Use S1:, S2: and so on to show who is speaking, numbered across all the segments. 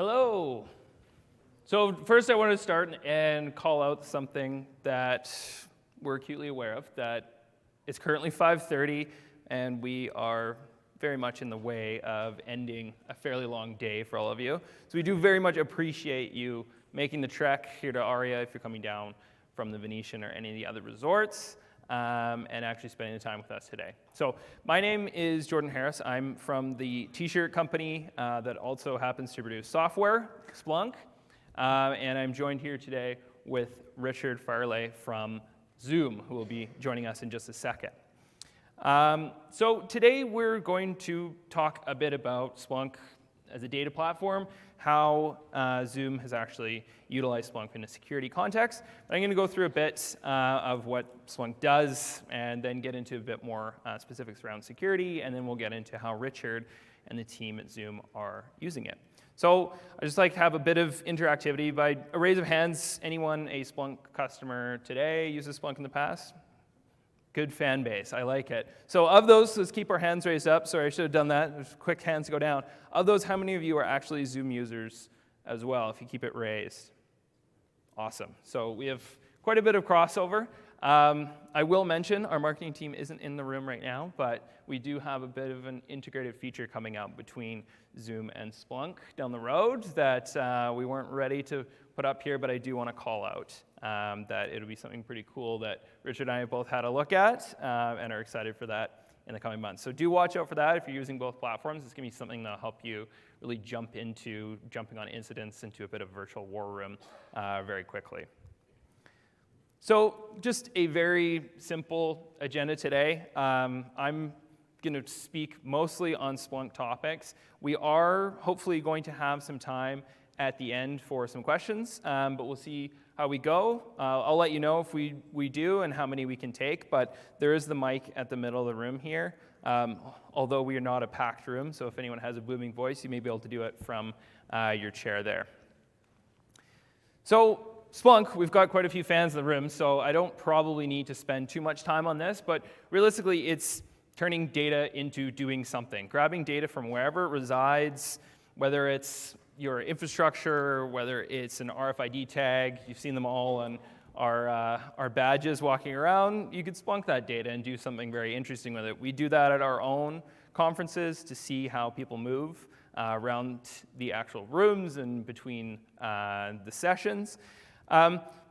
S1: Hello. So first I want to start and call out something that we're acutely aware of, that it's currently 5:30 and we are very much in the way of ending a fairly long day for all of you. So we do very much appreciate you making the trek here to Aria if you're coming down from the Venetian or any of the other resorts, and actually spending the time with us today. So my name is Jordan Harris. I'm from the t-shirt company that also happens to produce software, Splunk, and I'm joined here today with Richard Farley from Zoom, who will be joining us in just a second. So today we're going to talk a bit about Splunk as a data platform, how Zoom has actually utilized Splunk in a security context. But I'm going to go through a bit of what Splunk does and then get into a bit more specifics around security, and then we'll get into how Richard and the team at Zoom are using it. So I just like to have a bit of interactivity. By a raise of hands, anyone a Splunk customer today uses Splunk in the past? Good fan base, I like it. So of those, let's keep our hands raised up. Sorry, I should have done that. There's quick hands go down. Of those, how many of you are actually Zoom users as well, if you keep it raised? Awesome. So we have quite a bit of crossover. I will mention our marketing team isn't in the room right now, but we do have a bit of an integrated feature coming out between Zoom and Splunk down the road that we weren't ready to put up here, but I do want to call out that it'll be something pretty cool that Richard and I have both had a look at and are excited for that in the coming months. So do watch out for that if you're using both platforms. It's going to be something that'll help you really jumping on incidents into a bit of virtual war room very quickly. So just a very simple agenda today. I'm going to speak mostly on Splunk topics. We are hopefully going to have some time at the end for some questions, but we'll see how we go. I'll let you know if we do and how many we can take, but there is the mic at the middle of the room here, although we are not a packed room, so if anyone has a booming voice, you may be able to do it from your chair there. So Splunk, we've got quite a few fans in the room, so I don't probably need to spend too much time on this, but realistically, it's turning data into doing something, grabbing data from wherever it resides, whether it's your infrastructure, whether it's an RFID tag, you've seen them all on our badges walking around, you could Splunk that data and do something very interesting with it. We do that at our own conferences to see how people move around the actual rooms and between the sessions.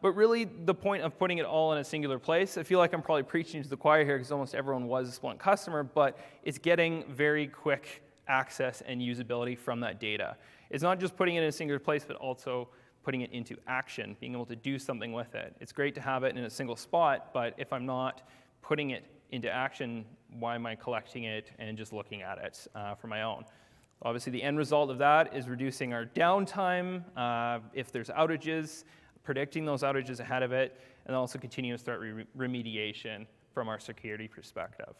S1: But really, the point of putting it all in a singular place, I feel like I'm probably preaching to the choir here because almost everyone was a Splunk customer, but it's getting very quick access and usability from that data. It's not just putting it in a singular place, but also putting it into action, being able to do something with it. It's great to have it in a single spot, but if I'm not putting it into action, why am I collecting it and just looking at it for my own? Obviously, the end result of that is reducing our downtime if there's outages, predicting those outages ahead of it, and also continue to start remediation from our security perspective.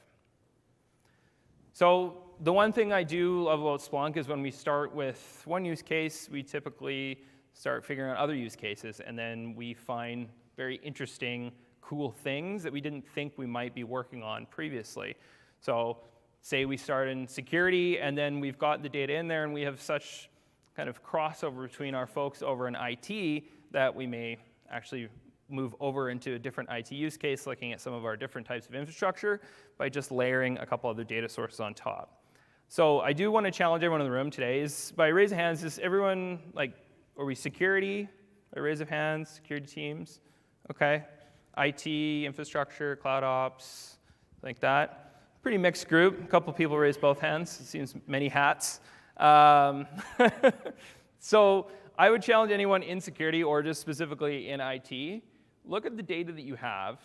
S1: So the one thing I do love about Splunk is when we start with one use case, we typically start figuring out other use cases, and then we find very interesting, cool things that we didn't think we might be working on previously. So say we start in security, and then we've got the data in there, and we have such kind of crossover between our folks over in IT that we may actually move over into a different IT use case, looking at some of our different types of infrastructure by just layering a couple other data sources on top. So I do want to challenge everyone in the room today is by raise of hands, is everyone are we security? By raise of hands, security teams? Okay. IT, infrastructure, cloud ops, like that. Pretty mixed group. A couple people raised both hands. It seems many hats. So I would challenge anyone in security or just specifically in IT, look at the data that you have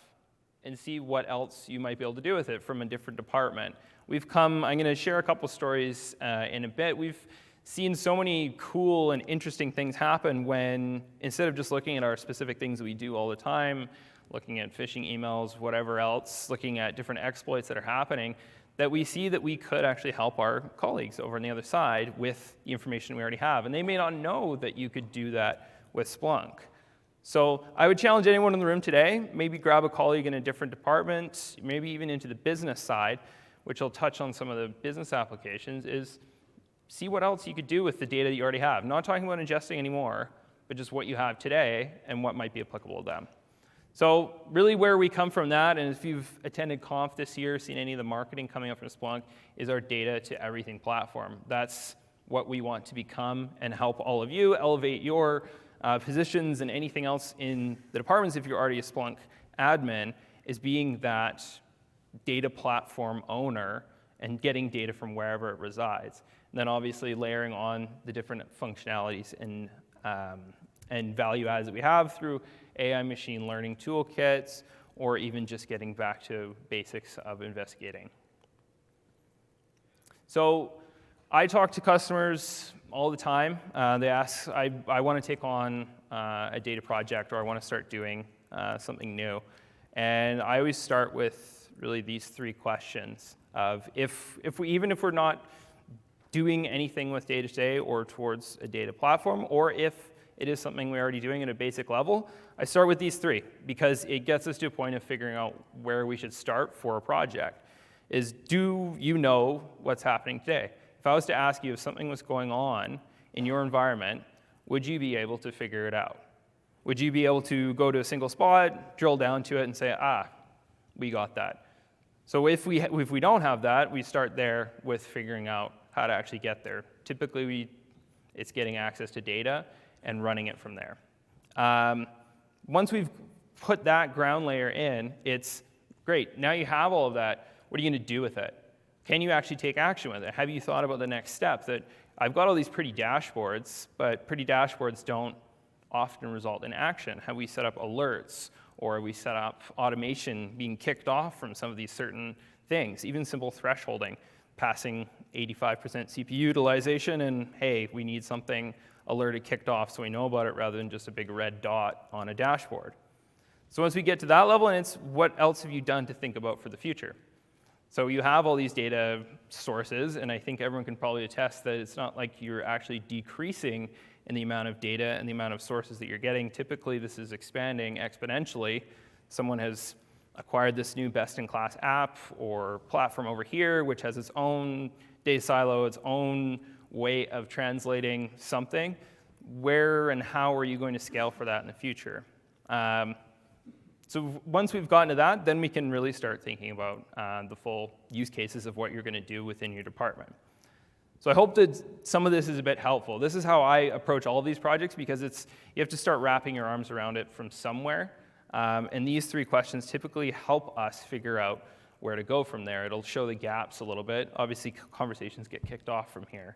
S1: and see what else you might be able to do with it from a different department. I'm going to share a couple stories in a bit. We've seen so many cool and interesting things happen when, instead of just looking at our specific things that we do all the time, looking at phishing emails, whatever else, looking at different exploits that are happening, that we see that we could actually help our colleagues over on the other side with the information we already have. And they may not know that you could do that with Splunk. So I would challenge anyone in the room today, maybe grab a colleague in a different department, maybe even into the business side, which will touch on some of the business applications, is see what else you could do with the data that you already have. Not talking about ingesting anymore, but just what you have today and what might be applicable to them. So really where we come from that, and if you've attended Conf this year, seen any of the marketing coming up from Splunk, is our data to everything platform. That's what we want to become and help all of you elevate your positions and anything else in the departments if you're already a Splunk admin, is being that data platform owner and getting data from wherever it resides. And then obviously layering on the different functionalities and value adds that we have through AI machine learning toolkits, or even just getting back to basics of investigating. So I talk to customers all the time. They ask, I want to take on a data project, or I want to start doing something new. And I always start with really these three questions of even if we're not doing anything with data today or towards a data platform, or if it is something we're already doing at a basic level, I start with these three because it gets us to a point of figuring out where we should start for a project. Is, do you know what's happening today? If I was to ask you if something was going on in your environment, would you be able to figure it out? Would you be able to go to a single spot, drill down to it, and say, we got that? So if we don't have that, we start there with figuring out how to actually get there. Typically, it's getting access to data and running it from there. Once we've put that ground layer in, it's great. Now you have all of that. What are you going to do with it? Can you actually take action with it? Have you thought about the next step? That I've got all these pretty dashboards, but pretty dashboards don't often result in action. Have we set up alerts, or have we set up automation being kicked off from some of these certain things? Even simple thresholding, passing 85% CPU utilization, and hey, we need something alerted kicked off so we know about it rather than just a big red dot on a dashboard. So once we get to that level, and it's what else have you done to think about for the future? So you have all these data sources, and I think everyone can probably attest that it's not like you're actually decreasing in the amount of data and the amount of sources that you're getting. Typically, this is expanding exponentially. Someone has acquired this new best-in-class app or platform over here, which has its own data silo, its own way of translating something. Where and how are you going to scale for that in the future? So once we've gotten to that, then we can really start thinking about the full use cases of what you're going to do within your department. So I hope that some of this is a bit helpful. This is how I approach all of these projects, because you have to start wrapping your arms around it from somewhere. And these three questions typically help us figure out where to go from there. It'll show the gaps a little bit. Obviously, conversations get kicked off from here.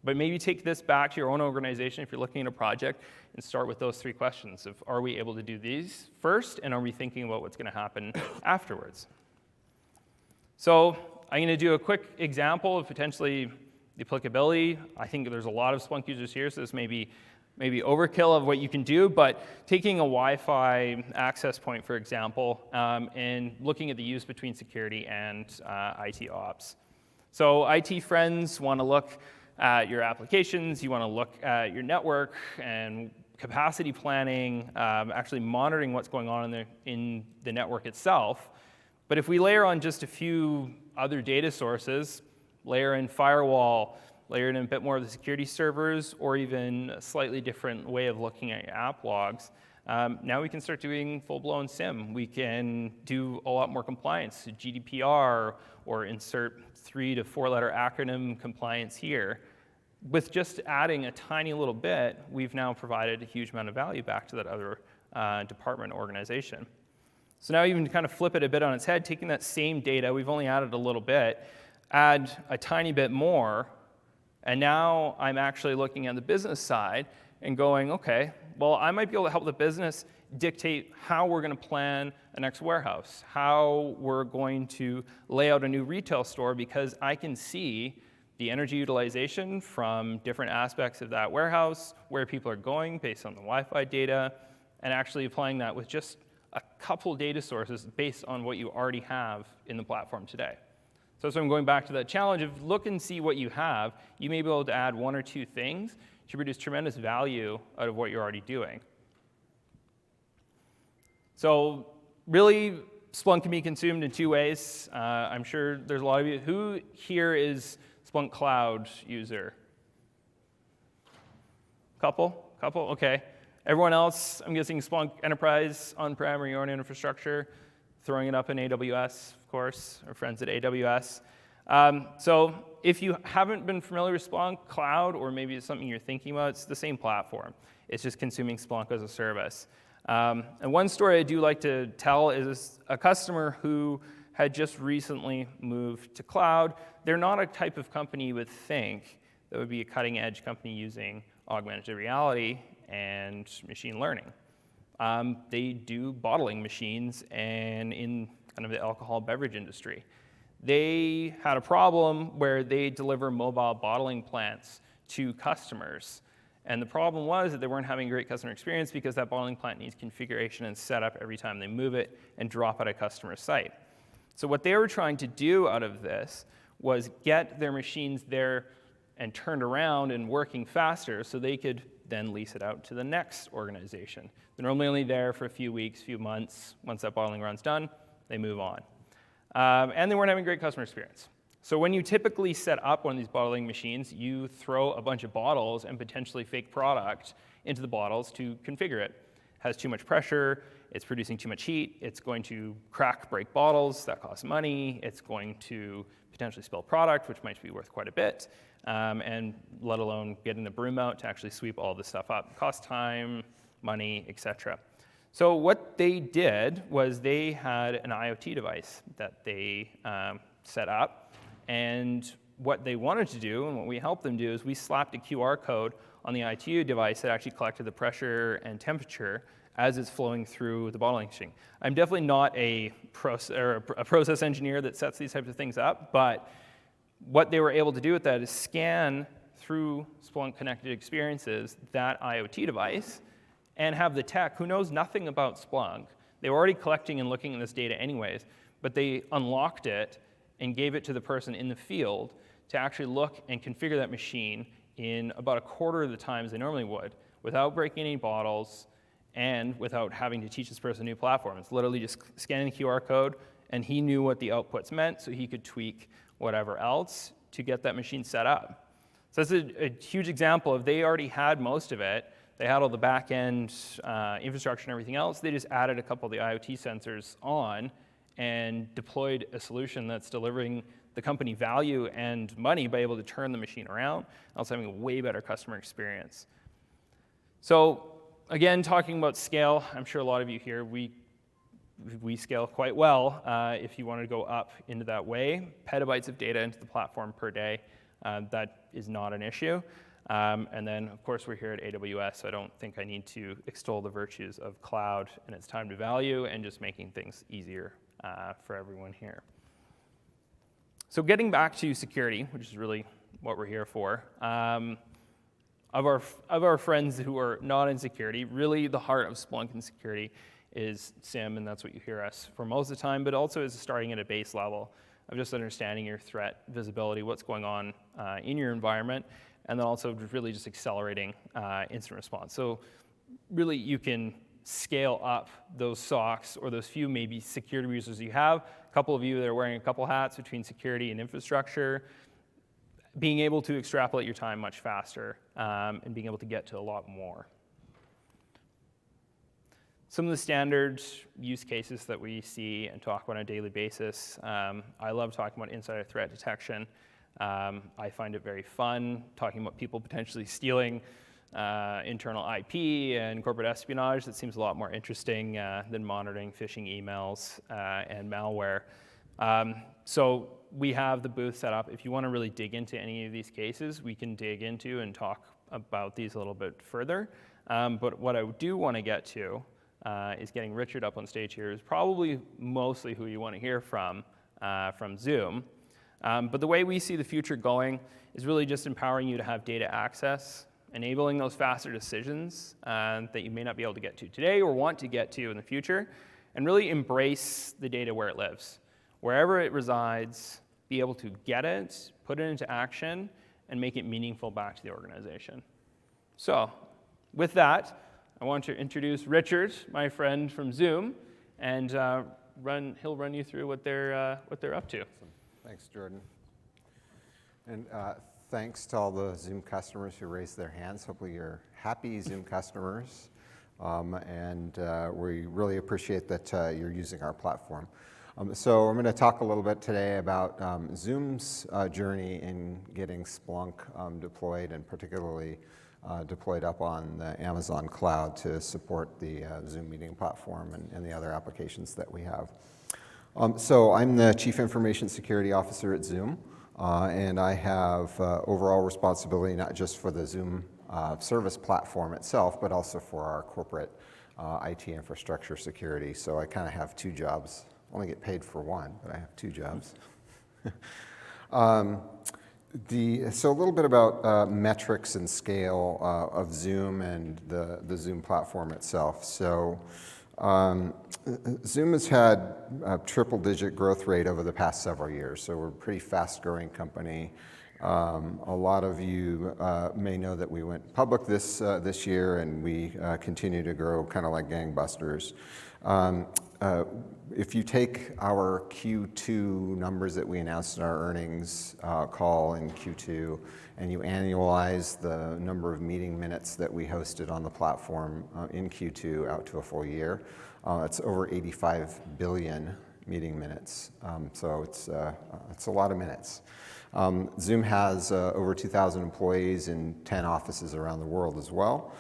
S1: But maybe take this back to your own organization if you're looking at a project, and start with those three questions of, are we able to do these first, and are we thinking about what's going to happen afterwards? So I'm going to do a quick example of potentially the applicability. I think there's a lot of Splunk users here, so this may be overkill of what you can do, but taking a Wi-Fi access point, for example, and looking at the use between security and IT ops. So IT friends want to look at your applications, you want to look at your network and capacity planning, actually monitoring what's going on in the network itself. But if we layer on just a few other data sources, layer in firewall, layer in a bit more of the security servers, or even a slightly different way of looking at your app logs, now we can start doing full-blown SIM. We can do a lot more compliance, GDPR, or insert 3 to 4 letter acronym compliance here. With just adding a tiny little bit, we've now provided a huge amount of value back to that other department organization. So now even to kind of flip it a bit on its head, taking that same data, we've only added a little bit, add a tiny bit more, and now I'm actually looking at the business side and going, okay, well, I might be able to help the business dictate how we're going to plan a next warehouse, how we're going to lay out a new retail store, because I can see the energy utilization from different aspects of that warehouse, where people are going based on the Wi-Fi data, and actually applying that with just a couple data sources based on what you already have in the platform today. So I'm going back to that challenge of look and see what you have. You may be able to add 1 or 2 things to produce tremendous value out of what you're already doing. So really, Splunk can be consumed in 2 ways. I'm sure there's a lot of you. Who here is Splunk Cloud user? Couple? Okay. Everyone else, I'm guessing Splunk Enterprise on-prem or your own infrastructure, throwing it up in AWS, of course, our friends at AWS. So if you haven't been familiar with Splunk Cloud, or maybe it's something you're thinking about, it's the same platform. It's just consuming Splunk as a service. And one story I do like to tell is a customer who had just recently moved to cloud. They're not a type of company you would think that would be a cutting-edge company using augmented reality and machine learning. They do bottling machines and in kind of the alcohol beverage industry. They had a problem where they deliver mobile bottling plants to customers. And the problem was that they weren't having a great customer experience because that bottling plant needs configuration and setup every time they move it and drop at a customer site. So what they were trying to do out of this was get their machines there and turned around and working faster so they could then lease it out to the next organization. They're normally only there for a few weeks, few months. Once that bottling run's done, they move on. And they weren't having great customer experience. So when you typically set up one of these bottling machines, you throw a bunch of bottles and potentially fake product into the bottles to configure it. It has too much pressure, it's producing too much heat, it's going to crack, break bottles, that costs money, it's going to potentially spill product, which might be worth quite a bit, and let alone getting the broom out to actually sweep all this stuff up. It costs time, money, etc. So what they did was they had an IoT device that they set up. And what they wanted to do, and what we helped them do, is we slapped a QR code on the IoT device that actually collected the pressure and temperature as it's flowing through the bottling machine. I'm definitely not a process engineer that sets these types of things up, but what they were able to do with that is scan through Splunk Connected Experiences that IoT device and have the tech who knows nothing about Splunk. They were already collecting and looking at this data anyways, but they unlocked it and gave it to the person in the field to actually look and configure that machine in about a quarter of the time as they normally would, without breaking any bottles and without having to teach this person a new platform. It's literally just scanning the QR code, and he knew what the outputs meant, so he could tweak whatever else to get that machine set up. So that's a huge example of they already had most of it. They had all the back-end infrastructure and everything else. They just added a couple of the IoT sensors on and deployed a solution that's delivering the company value and money by able to turn the machine around, also having a way better customer experience. So again, talking about scale, I'm sure a lot of you here, we scale quite well if you want to go up into that way. Petabytes of data into the platform per day, that is not an issue. And then, of course, we're here at AWS, so I don't think I need to extol the virtues of cloud and its time to value and just making things easier for everyone here. So getting back to security, which is really what we're here for, of our friends who are not in security, really the heart of Splunk and security is SIEM, and that's what you hear us for most of the time, but also is starting at a base level of just understanding your threat visibility, what's going on in your environment, and then also really just accelerating incident response. So really you can scale up those SOCs or those few maybe security users you have. A couple of you that are wearing a couple hats between security and infrastructure, being able to extrapolate your time much faster and being able to get to a lot more. Some of the standard use cases that we see and talk about on a daily basis, I love talking about insider threat detection. I find it very fun talking about people potentially stealing internal IP and corporate espionage. That seems a lot more interesting than monitoring phishing emails and malware. So we have the booth set up. If you want to really dig into any of these cases, we can dig into and talk about these a little bit further. But what I do want to get to is getting Richard up on stage here, is probably mostly who you want to hear from Zoom. But the way we see the future going is really just empowering you to have data access, enabling those faster decisions that you may not be able to get to today or want to get to in the future, and really embrace the data where it lives. Wherever it resides, be able to get it, put it into action, and make it meaningful back to the organization. So with that, I want to introduce Richard, my friend from Zoom, and he'll run you through what they're up to.
S2: Thanks, Jordan. And thanks to all the Zoom customers who raised their hands. Hopefully you're happy Zoom customers. And we really appreciate that you're using our platform. So I'm going to talk a little bit today about Zoom's journey in getting Splunk deployed, and particularly deployed up on the Amazon cloud to support the Zoom meeting platform and the other applications that we have. So I'm the Chief Information Security Officer at Zoom, and I have overall responsibility not just for the Zoom service platform itself, but also for our corporate IT infrastructure security. So I kind of have two jobs. I only get paid for one, but I have two jobs. So a little bit about metrics and scale of Zoom and the Zoom platform itself. So Zoom has had a triple-digit growth rate over the past several years, so we're a pretty fast-growing company. A lot of you may know that we went public this year, and we continue to grow kind of like gangbusters. If you take our Q2 numbers that we announced in our earnings call in Q2, and you annualize the number of meeting minutes that we hosted on the platform in Q2 out to a full year, it's over 85 billion meeting minutes. So it's a lot of minutes. Zoom has over 2,000 employees in 10 offices around the world as well.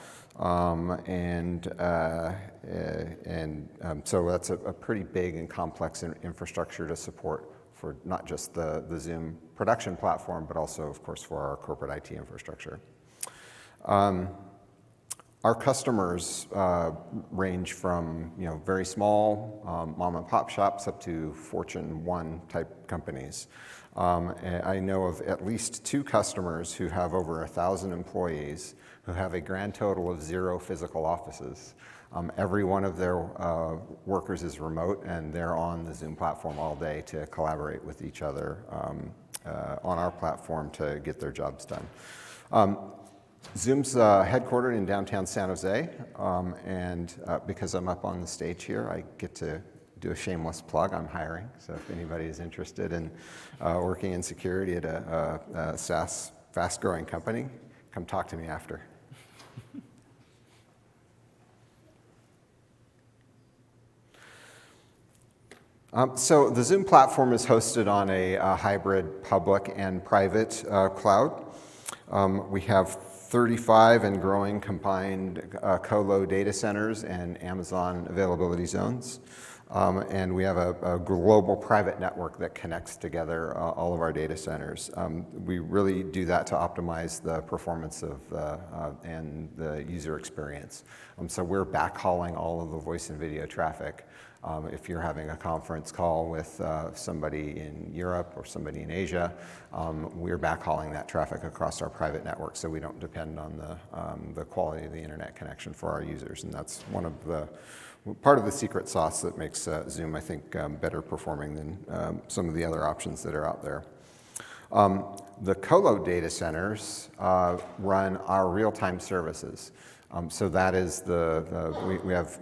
S2: So that's a pretty big and complex infrastructure to support for not just the Zoom production platform, but also, of course, for our corporate IT infrastructure. Our customers range from very small mom and pop shops up to Fortune 1 type companies. I know of at least 2 customers who have over 1,000 employees who have a grand total of 0 physical offices. Every one of their workers is remote, and they're on the Zoom platform all day to collaborate with each other on our platform to get their jobs done. Zoom's headquartered in downtown San Jose, and because I'm up on the stage here, I get to do a shameless plug. I'm hiring, so if anybody is interested in working in security at a SaaS fast-growing company, come talk to me after. So the Zoom platform is hosted on a hybrid public and private cloud. We have 35 and growing combined colo data centers and Amazon availability zones. And we have a global private network that connects together all of our data centers. We really do that to optimize the performance of and the user experience. So we're backhauling all of the voice and video traffic. If you're having a conference call with somebody in Europe or somebody in Asia, we're backhauling that traffic across our private network, so we don't depend on the quality of the internet connection for our users. And that's part of the secret sauce that makes Zoom, I think, better performing than some of the other options that are out there. The colo data centers run our real-time services. So that is we have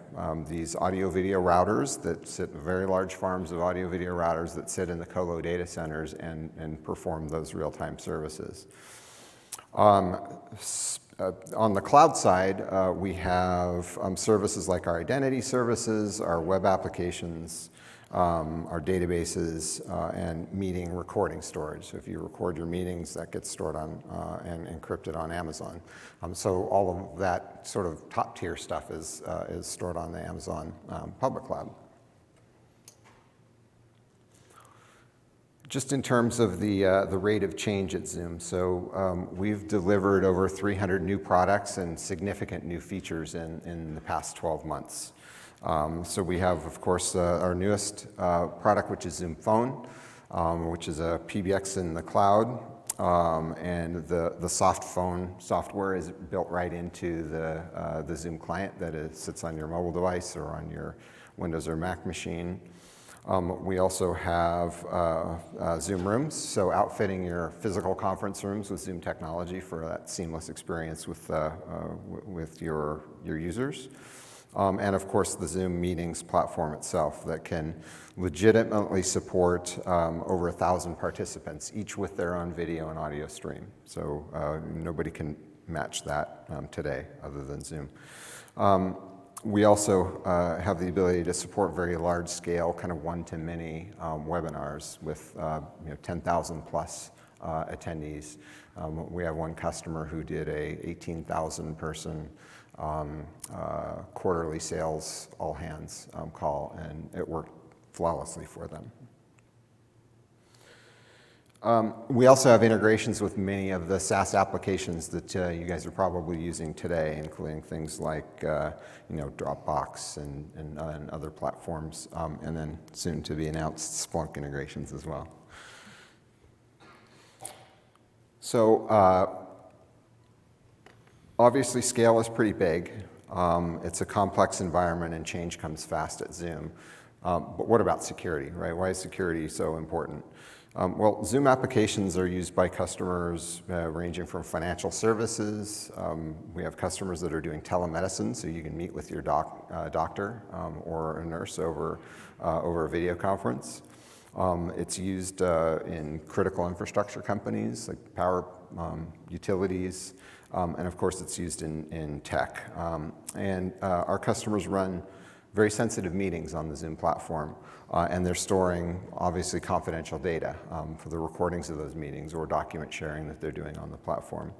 S2: these audio-video routers that sit, very large farms of audio-video routers that sit in the colo data centers and perform those real-time services. On the cloud side, we have services like our identity services, our web applications, our databases, and meeting recording storage. So if you record your meetings, that gets stored on and encrypted on Amazon. So all of that sort of top-tier stuff is stored on the Amazon public cloud. Just in terms of the rate of change at Zoom, so we've delivered over 300 new products and significant new features in the past 12 months. So we have, of course, our newest product, which is Zoom Phone, which is a PBX in the cloud, and the soft phone software is built right into the Zoom client that sits on your mobile device or on your Windows or Mac machine. We also have Zoom Rooms, so outfitting your physical conference rooms with Zoom technology for that seamless experience with your users. and of course the Zoom meetings platform itself that can legitimately support over 1,000 participants, each with their own video and audio stream. So nobody can match that today other than Zoom. We also have the ability to support very large scale, kind of one-to-many webinars with 10,000 plus attendees. We have one customer who did a 18,000 person quarterly sales all hands call, and it worked flawlessly for them. We also have integrations with many of the SaaS applications that you guys are probably using today, including things like Dropbox and other platforms, and then soon to be announced Splunk integrations as well. So obviously scale is pretty big. It's a complex environment and change comes fast at Zoom. But what about security, right? Why is security so important? Well, Zoom applications are used by customers ranging from financial services. We have customers that are doing telemedicine, so you can meet with your doctor or a nurse over a video conference. It's used in critical infrastructure companies like power utilities, and of course it's used in tech. Our customers run very sensitive meetings on the Zoom platform, and they're storing obviously confidential data for the recordings of those meetings or document sharing that they're doing on the platform.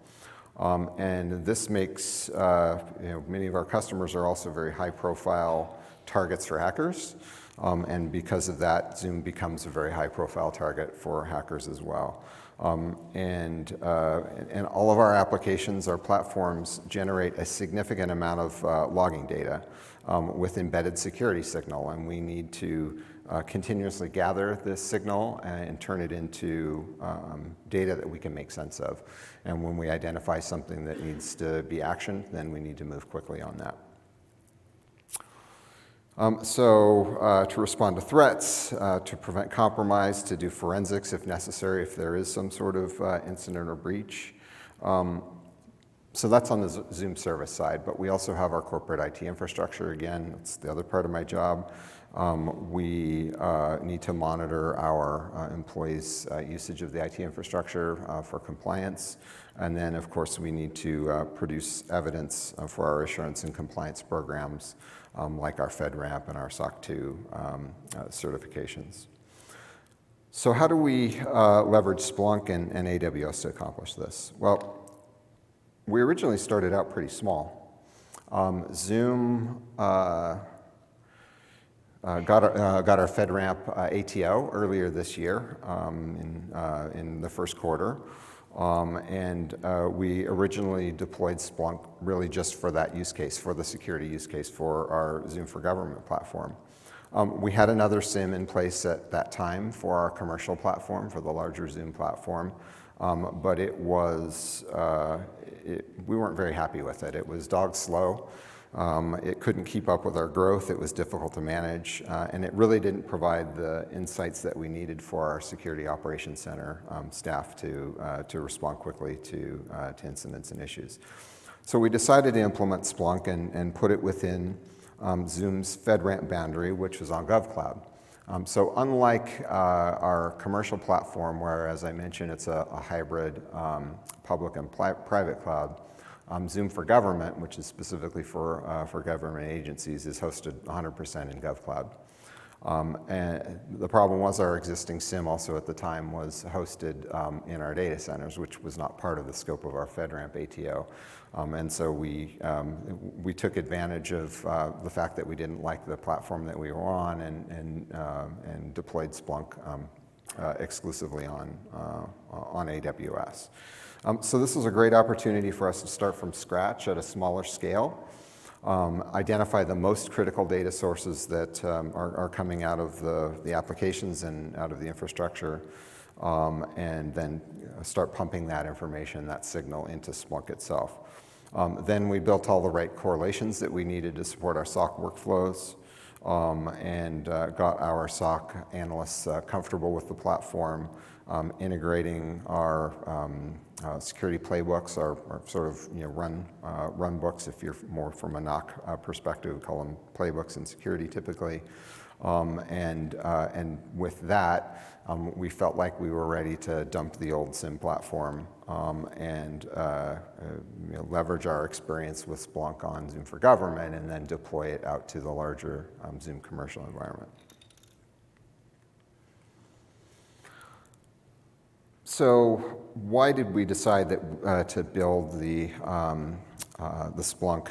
S2: And this makes, many of our customers are also very high profile targets for hackers, and because of that, Zoom becomes a very high profile target for hackers as well. And all of our applications, our platforms generate a significant amount of logging data with embedded security signal, and we need to continuously gather this signal and turn it into data that we can make sense of. And when we identify something that needs to be actioned, then we need to move quickly on that. To respond to threats, to prevent compromise, to do forensics if necessary, if there is some sort of incident or breach. So that's on the Zoom service side, but we also have our corporate IT infrastructure. Again, that's the other part of my job. We need to monitor our employees' usage of the IT infrastructure for compliance. And then, of course, we need to produce evidence for our assurance and compliance programs, like our FedRAMP and our SOC 2 certifications. So how do we leverage Splunk and AWS to accomplish this? Well, we originally started out pretty small. Zoom got our FedRAMP ATO earlier this year in the first quarter. And we originally deployed Splunk really just for that use case, for the security use case for our Zoom for Government platform. We had another SIM in place at that time for our commercial platform, for the larger Zoom platform, but it was, we weren't very happy with it. It was dog slow. It couldn't keep up with our growth. It was difficult to manage, and it really didn't provide the insights that we needed for our Security Operations Center staff to respond quickly to incidents and issues. So we decided to implement Splunk and put it within Zoom's FedRAMP boundary, which was on GovCloud. So unlike our commercial platform, where, as I mentioned, it's a hybrid public and private cloud, Zoom for Government, which is specifically for government agencies, is hosted 100% in GovCloud. And the problem was our existing SIM also at the time was hosted in our data centers, which was not part of the scope of our FedRAMP ATO. And so we took advantage of the fact that we didn't like the platform that we were on and deployed Splunk exclusively on AWS. So this was a great opportunity for us to start from scratch at a smaller scale, identify the most critical data sources that are coming out of the applications and out of the infrastructure, and then start pumping that information, that signal, into Splunk itself. Then we built all the right correlations that we needed to support our SOC workflows, and got our SOC analysts comfortable with the platform, integrating our security playbooks, our sort of run books. If you're more from a NOC perspective, we call them playbooks in security typically. And with that, we felt like we were ready to dump the old SIEM platform and leverage our experience with Splunk on Zoom for Government and then deploy it out to the larger Zoom commercial environment. So why did we decide that to build the Splunk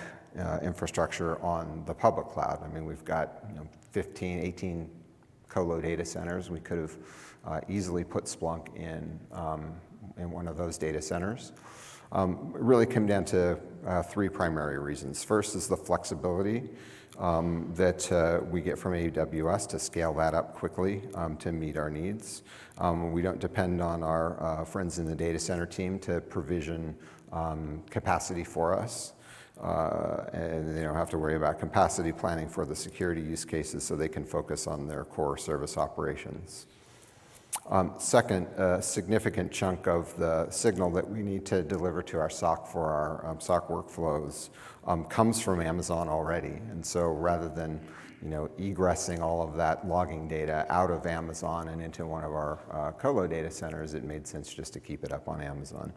S2: infrastructure on the public cloud? I mean, we've got 15, 18 colo data centers. We could have easily put Splunk in one of those data centers. It really came down to three primary reasons. First is the flexibility that we get from AWS to scale that up quickly to meet our needs. We don't depend on our friends in the data center team to provision capacity for us. And they don't have to worry about capacity planning for the security use cases, so they can focus on their core service operations. Second, a significant chunk of the signal that we need to deliver to our SOC for our SOC workflows comes from Amazon already. And so rather than egressing all of that logging data out of Amazon and into one of our colo data centers, it made sense just to keep it up on Amazon.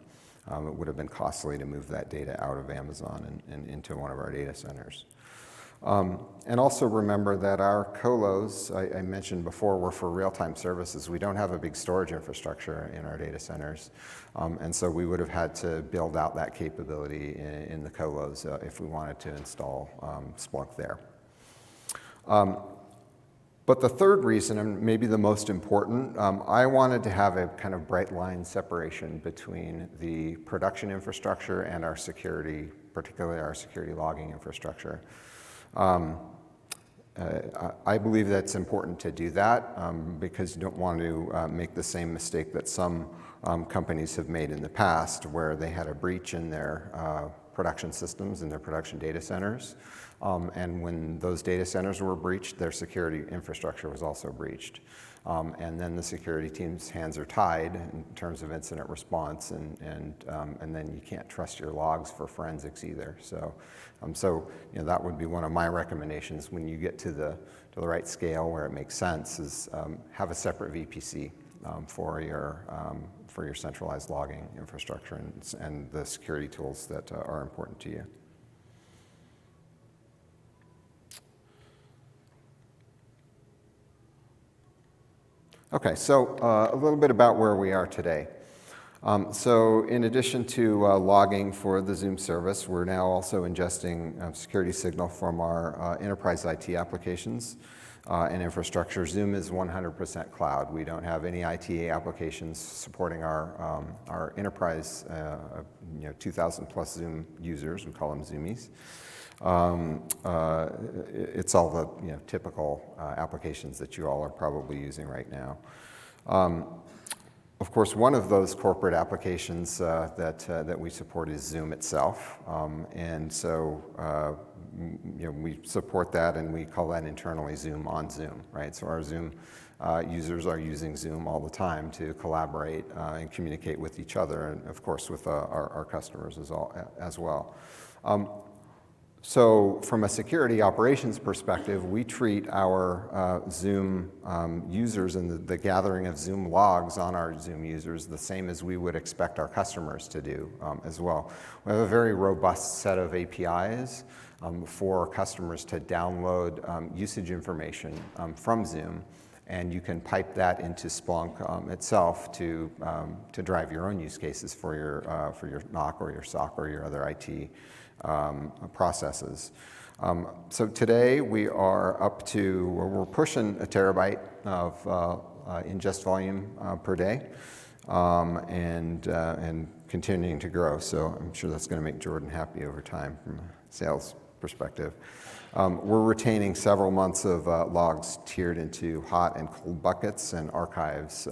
S2: It would have been costly to move that data out of Amazon and into one of our data centers. And also remember that our colos, I mentioned before, were for real-time services. We don't have a big storage infrastructure in our data centers. And so we would have had to build out that capability in the colos if we wanted to install Splunk there. But the third reason, and maybe the most important, I wanted to have a kind of bright line separation between the production infrastructure and our security, particularly our security logging infrastructure. I believe that's important to do that because you don't want to make the same mistake that some companies have made in the past, where they had a breach in their production systems, in their production data centers. And when those data centers were breached, their security infrastructure was also breached. And then the security team's hands are tied in terms of incident response, and then you can't trust your logs for forensics either. So that would be one of my recommendations when you get to the right scale where it makes sense, is have a separate VPC for your centralized logging infrastructure and the security tools that are important to you. Okay, so a little bit about where we are today. So in addition to logging for the Zoom service, we're now also ingesting security signal from our enterprise IT applications and infrastructure. Zoom is 100% cloud. We don't have any ITA applications supporting our enterprise 2,000 plus Zoom users. We call them Zoomies. It's all the typical applications that you all are probably using right now. Of course, one of those corporate applications that we support is Zoom itself, and so we support that, and we call that internally Zoom on Zoom, right? So our Zoom users are using Zoom all the time to collaborate and communicate with each other, and of course with our customers as well. So from a security operations perspective, we treat our Zoom users and the gathering of Zoom logs on our Zoom users the same as we would expect our customers to do as well. We have a very robust set of APIs for customers to download usage information from Zoom, and you can pipe that into Splunk itself to drive your own use cases for your NOC or your SOC or your other IT processes. So today we are up to, we're pushing a terabyte of ingest volume per day, and continuing to grow. So I'm sure that's going to make Jordan happy over time from a sales perspective. We're retaining several months of logs tiered into hot and cold buckets and archives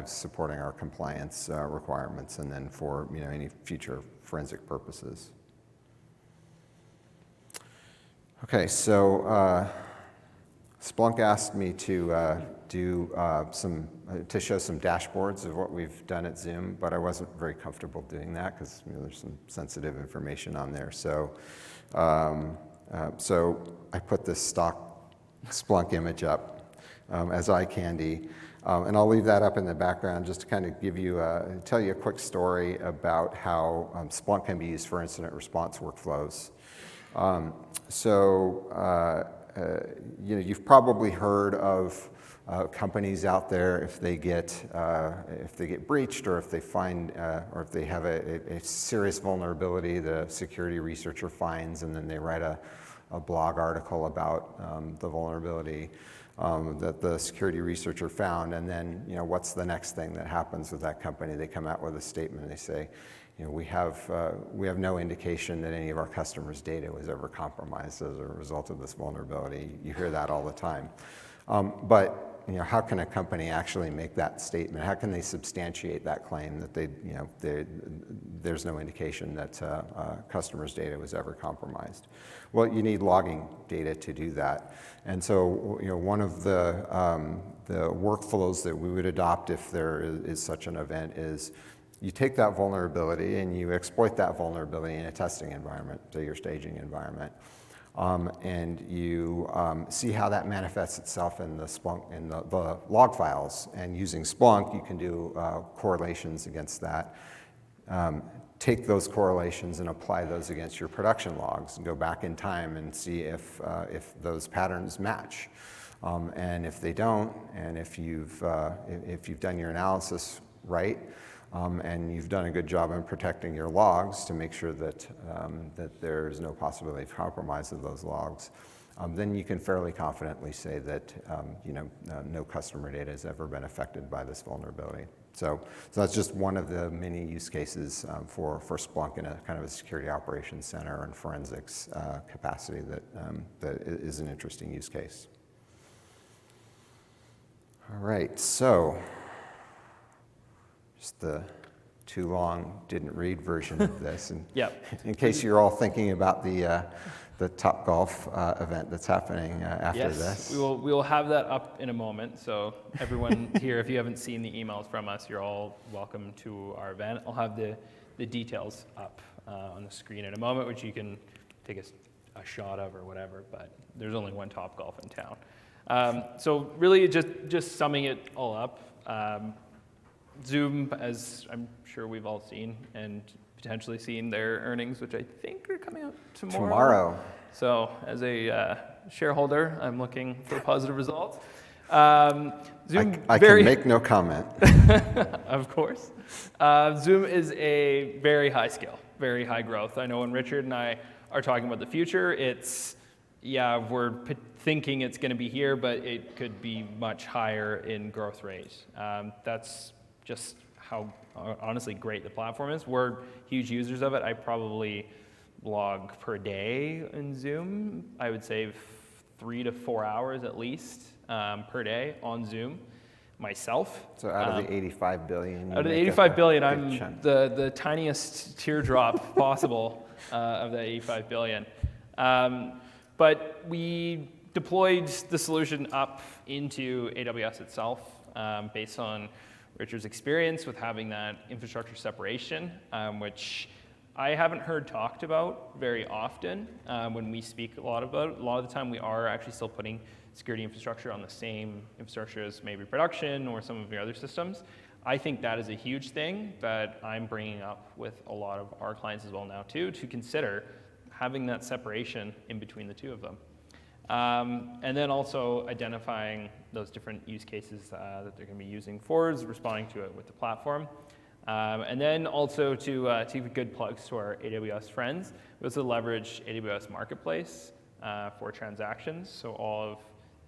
S2: supporting our compliance requirements, and then for any future forensic purposes. Splunk asked me to show some dashboards of what we've done at Zoom, but I wasn't very comfortable doing that because there's some sensitive information on there. So I put this stock Splunk image up as eye candy. And I'll leave that up in the background just to kind of tell you a quick story about how Splunk can be used for incident response workflows. You've probably heard of companies out there if they get breached or if they find or if they have a serious vulnerability, the security researcher finds, and then they write a blog article about the vulnerability that the security researcher found, and then what's the next thing that happens with that company? They come out with a statement and they say, we have no indication that any of our customers' data was ever compromised as a result of this vulnerability. You hear that all the time. But how can a company actually make that statement? How can they substantiate that claim that there's no indication that customers' data was ever compromised? Well, you need logging data to do that. And so, one of the workflows that we would adopt if there is such an event is you take that vulnerability and you exploit that vulnerability in a testing environment, so your staging environment. And you see how that manifests itself in the Splunk, in the log files. And using Splunk, you can do correlations against that. Take those correlations and apply those against your production logs and go back in time and see if those patterns match. And if they don't, and if you've done your analysis right, and you've done a good job in protecting your logs to make sure that there's no possibility of compromise of those logs, then you can fairly confidently say that no customer data has ever been affected by this vulnerability. So that's just one of the many use cases for Splunk in a kind of a security operations center and forensics capacity that is an interesting use case. All right, so just the too long didn't read version of this. And
S1: Yep.
S2: In case you're all thinking about the Topgolf event that's happening after this.
S1: We will have that up in a moment. So everyone here, if you haven't seen the emails from us, you're all welcome to our event. I'll have the details up on the screen in a moment, which you can take a shot of or whatever, but there's only one Topgolf in town. So really just summing it all up, Zoom, as I'm sure we've all seen and potentially seen their earnings, which I think are coming out tomorrow. So as a shareholder, I'm looking for positive results. Zoom,
S2: I can make no comment.
S1: Of course. Zoom is a very high scale, very high growth. I know when Richard and I are talking about the future, we're thinking it's going to be here, but it could be much higher in growth rate. That's just how honestly great the platform is. We're huge users of it. I probably log per day in Zoom. I would say 3 to 4 hours at least per day on Zoom myself.
S2: So out of the 85 billion.
S1: Out of the 85 billion, I'm the tiniest teardrop possible of that 85 billion. But we deployed the solution up into AWS itself based on Richard's experience with having that infrastructure separation, which I haven't heard talked about very often when we speak a lot about it. A lot of the time we are actually still putting security infrastructure on the same infrastructure as maybe production or some of your other systems. I think that is a huge thing that I'm bringing up with a lot of our clients as well now too, to consider having that separation in between the two of them. And then also identifying those different use cases that they're going to be using for responding to it with the platform. And then also to give good plugs to our AWS friends. We also leverage AWS Marketplace for transactions. So all of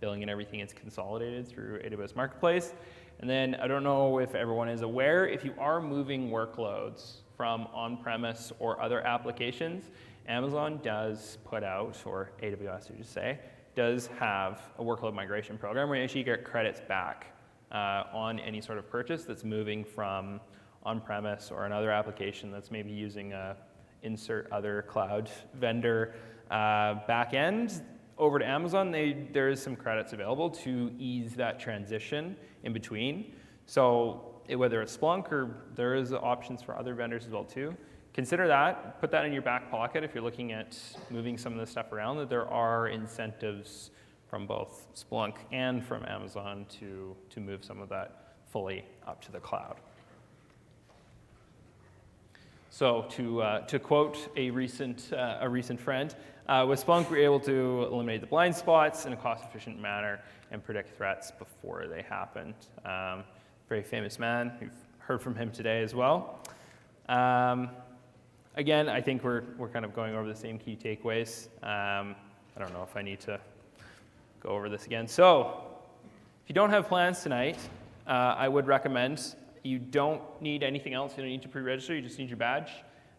S1: billing and everything is consolidated through AWS Marketplace. And then I don't know if everyone is aware, if you are moving workloads from on-premise or other applications, Amazon does put out, or AWS, you just say, does have a workload migration program where you actually get credits back on any sort of purchase that's moving from on-premise or another application that's maybe using a insert other cloud vendor backend over to Amazon, there is some credits available to ease that transition in between. So whether it's Splunk or there is options for other vendors as well too, consider that, put that in your back pocket if you're looking at moving some of this stuff around, that there are incentives from both Splunk and from Amazon to move some of that fully up to the cloud. So to quote a recent friend, with Splunk, we're able to eliminate the blind spots in a cost-efficient manner and predict threats before they happen. Very famous man. We've heard from him today as well. Again, I think we're kind of going over the same key takeaways. I don't know if I need to go over this again. So if you don't have plans tonight, I would recommend you don't need anything else. You don't need to pre-register. You just need your badge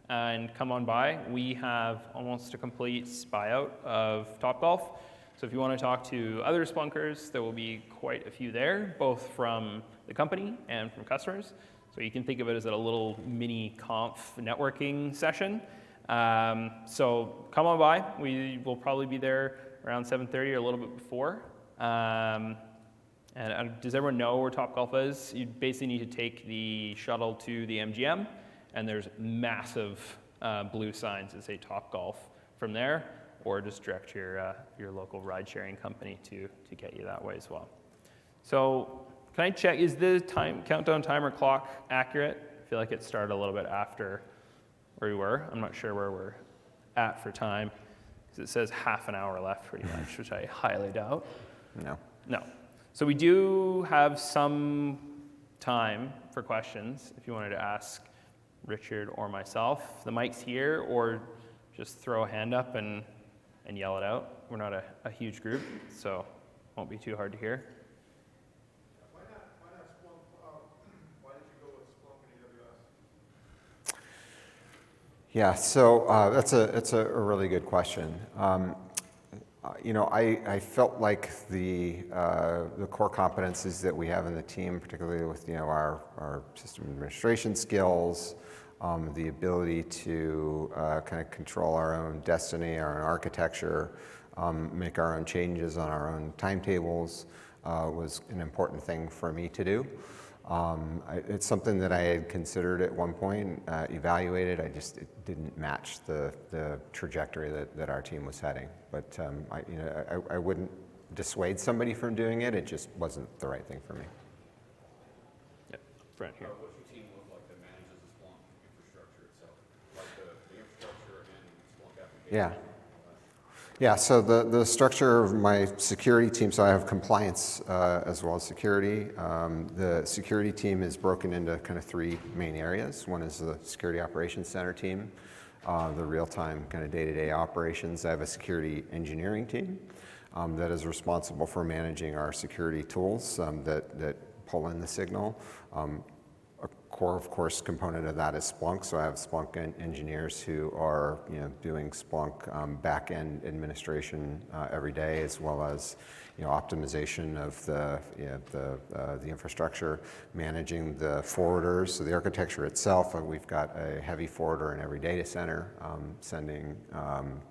S1: and come on by. We have almost a complete buyout of Topgolf. So if you want to talk to other Splunkers, there will be quite a few there, both from the company and from customers. So you can think of it as a little mini conf networking session. So come on by. We will probably be there around 7:30 or a little bit before. And does everyone know where Topgolf is? You basically need to take the shuttle to the MGM, and there's massive blue signs that say Topgolf from there, or just direct your local ride-sharing company to get you that way as well. So can I check, is the countdown timer clock accurate? I feel like it started a little bit after where we were. I'm not sure where we're at for time, because it says half an hour left pretty much, which I highly doubt. No. So we do have some time for questions if you wanted to ask Richard or myself. The mic's here, or just throw a hand up and yell it out. We're not a huge group, so it won't be too hard to hear.
S3: Why not Splunk? Why did you go with Splunk and AWS?
S2: Yeah, so it's a really good question. I felt like the core competencies that we have in the team, particularly with our system administration skills, the ability to kind of control our own destiny, our own architecture, make our own changes on our own timetables, was an important thing for me to do. It's something that I had considered at one point, evaluated. It didn't match the trajectory that our team was heading. But I wouldn't dissuade somebody from doing it. It just wasn't the right thing for me.
S1: Yep, front here.
S3: What's your team look like that manages the Splunk infrastructure itself? Like the infrastructure and Splunk application?
S2: Yeah, so the structure of my security team, so I have compliance as well as security. The security team is broken into kind of three main areas. One is the security operations center team, the real-time kind of day-to-day operations. I have a security engineering team that is responsible for managing our security tools that pull in the signal. A core, of course, component of that is Splunk. So I have Splunk engineers who are doing Splunk back-end administration every day, as well as optimization of the infrastructure, managing the forwarders. So the architecture itself, we've got a heavy forwarder in every data center, sending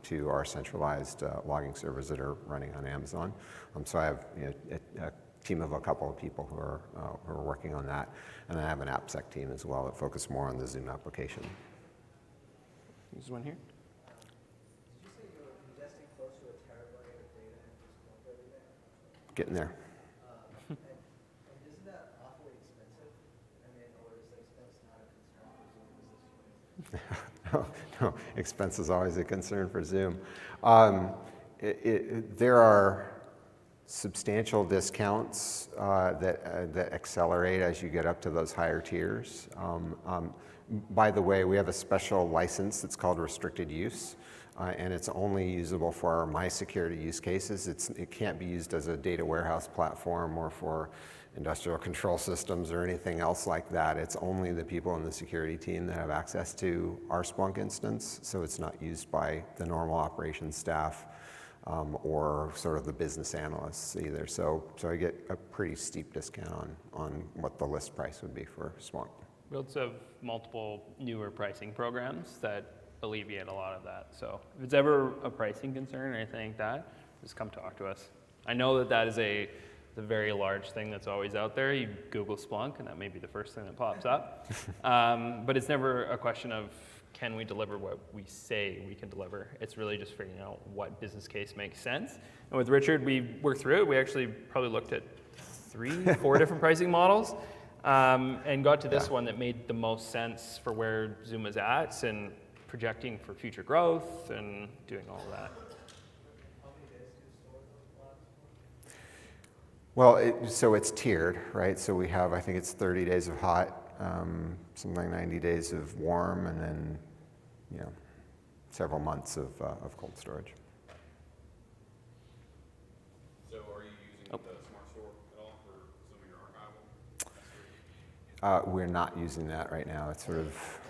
S2: to our centralized logging servers that are running on Amazon. So I have a team of a couple of people who are working on that. And I have an AppSec team as well that focus more on the Zoom application.
S1: There's one here.
S4: Did you say you're ingesting close to 1 terabyte of data into Splunk every day?
S2: Getting there.
S4: And isn't that awfully expensive? I mean, or is the expense not a concern for Zoom?
S2: No, expense is always a concern for Zoom. There are substantial discounts that accelerate as you get up to those higher tiers. By the way, we have a special license that's called restricted use, and it's only usable for my security use cases. It can't be used as a data warehouse platform or for industrial control systems or anything else like that. It's only the people in the security team that have access to our Splunk instance, so it's not used by the normal operations staff or sort of the business analysts either. So I get a pretty steep discount on what the list price would be for Splunk.
S1: We also have multiple newer pricing programs that alleviate a lot of that. So if it's ever a pricing concern or anything like that, just come talk to us. I know that that is a very large thing that's always out there. You Google Splunk, and that may be the first thing that pops up. But it's never a question of can we deliver what we say we can deliver. It's really just figuring out what business case makes sense. And with Richard, we worked through it. We actually probably looked at 3-4 different pricing models and got to this one that made the most sense for where Zoom is at and projecting for future growth and doing all of that.
S4: How many days do you store those blocks for?
S2: Well, so it's tiered, right? So we have, I think it's 30 days of hot, something like 90 days of warm, and then, you know, several months of cold storage.
S5: So are you using the Smart Store at all for some of your archival?
S2: We're not using that right now. It's sort of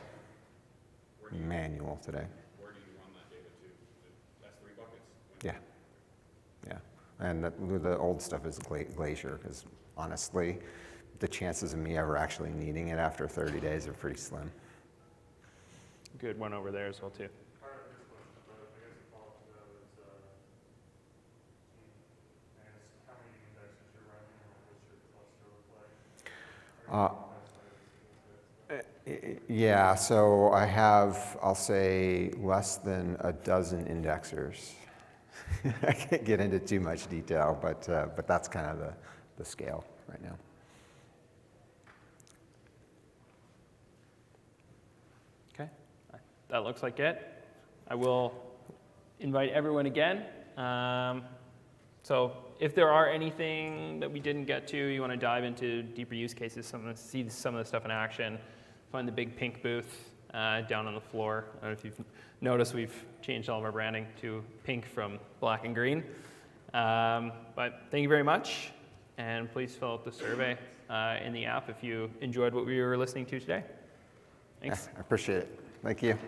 S2: manual today.
S5: Where do you run that data to? The S3 buckets?
S2: Yeah, yeah. And the old stuff is Glacier, because honestly, the chances of me ever actually needing it after 30 days are pretty slim.
S1: Good one over there as well too.
S3: Part of this question, but I guess the follow-up to that is, how many indexes you're running, or what's your cluster look like?
S2: Yeah, so I have, I'll say, less than a dozen indexers. I can't get into too much detail, but that's kind of the scale right now.
S1: Okay, that looks like it. I will invite everyone again. So if there are anything that we didn't get to, you want to dive into deeper use cases, see some of the stuff in action, find the big pink booth down on the floor. I don't know if you've noticed we've changed all of our branding to pink from black and green. But thank you very much, and please fill out the survey in the app if you enjoyed what we were listening to today. Thanks.
S2: Yeah, I appreciate it. Thank you.